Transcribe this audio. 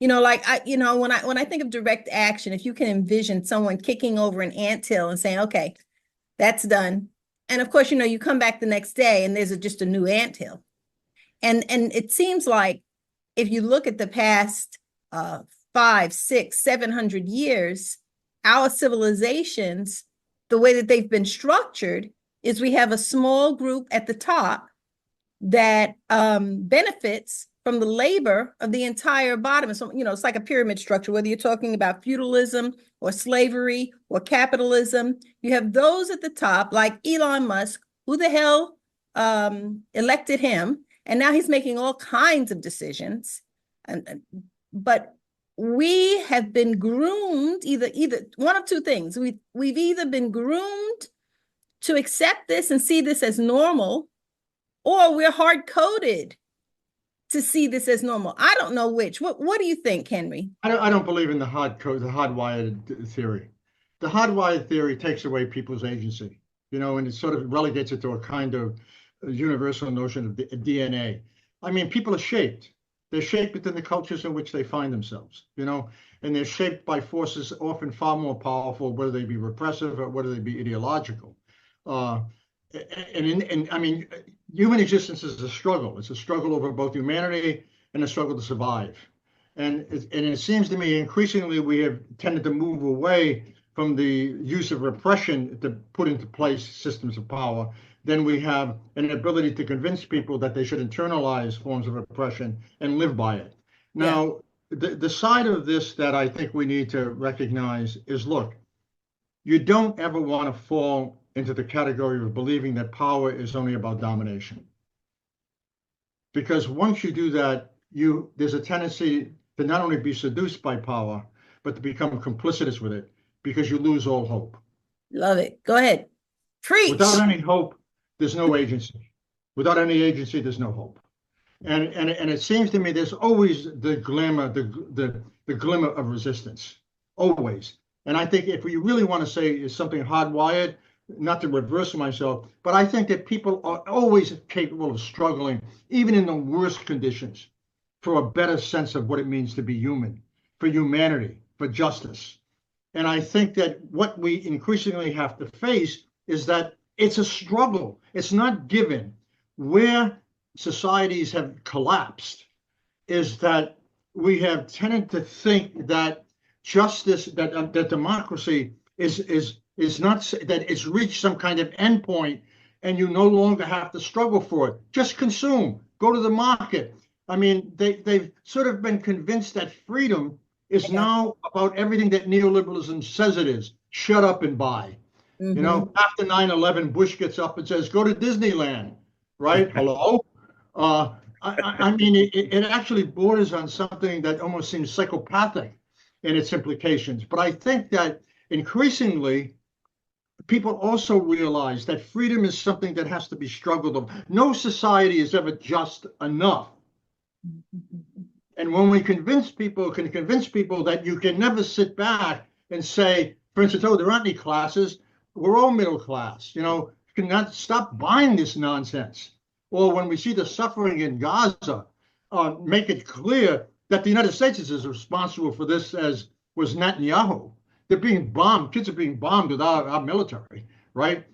Like when I think of direct action, if you can envision someone kicking over an anthill and saying, "Okay, that's done," and of course, you come back the next day and there's just a new anthill, and it seems like if you look at the past uh, 5, 6, 700 years, our civilizations, the way that they've been structured, is we have a small group at the top that benefits from the labor of the entire bottom. And so, it's like a pyramid structure, whether you're talking about feudalism or slavery or capitalism. You have those at the top, like Elon Musk, who the hell elected him? And now he's making all kinds of decisions. But we have been groomed either one of two things. We've either been groomed to accept this and see this as normal, or we're hard coded to see this as normal. I don't know which. What do you think, Henry? I don't believe in the hardwired theory. The hardwired theory takes away people's agency, and it sort of relegates it to a kind of universal notion of the DNA. I mean, people are shaped. They're shaped within the cultures in which they find themselves, and they're shaped by forces often far more powerful, whether they be repressive or whether they be ideological. Uh, and I mean, human existence is a struggle. It's a struggle over both humanity and a struggle to survive. And it seems to me increasingly we have tended to move away from the use of repression to put into place systems of power. Then we have an ability to convince people that they should internalize forms of repression and live by it. Yeah. Now, the side of this that I think we need to recognize is, look, you don't ever want to fall into the category of believing that power is only about domination. Because once you do that, there's a tendency to not only be seduced by power, but to become complicitous with it because you lose all hope. Love it. Go ahead. Without Preach. any hope, there's no agency. Without any agency, there's no hope. And it seems to me there's always the glimmer, the glimmer of resistance, always. And I think if we really want to say is something hardwired, not to reverse myself, but I think that people are always capable of struggling, even in the worst conditions, for a better sense of what it means to be human, for humanity, for justice. And I think that what we increasingly have to face is that it's a struggle. It's not given. Where societies have collapsed is that we have tended to think that justice, that democracy is not, that it's reached some kind of endpoint and you no longer have to struggle for it. Just consume, go to the market. I mean, they've sort of been convinced that freedom is now about everything that neoliberalism says it is. Shut up and buy. After 9/11, Bush gets up and says, go to Disneyland, right? Hello? I mean, it actually borders on something that almost seems psychopathic in its implications. But I think that increasingly, people also realize that freedom is something that has to be struggled over. No society is ever just enough. And when we can convince people that you can never sit back and say, for instance, oh, there aren't any classes. We're all middle class. You cannot stop buying this nonsense. Or when we see the suffering in Gaza, make it clear that the United States is as responsible for this as was Netanyahu. They're being bombed. Kids are being bombed with our military, right?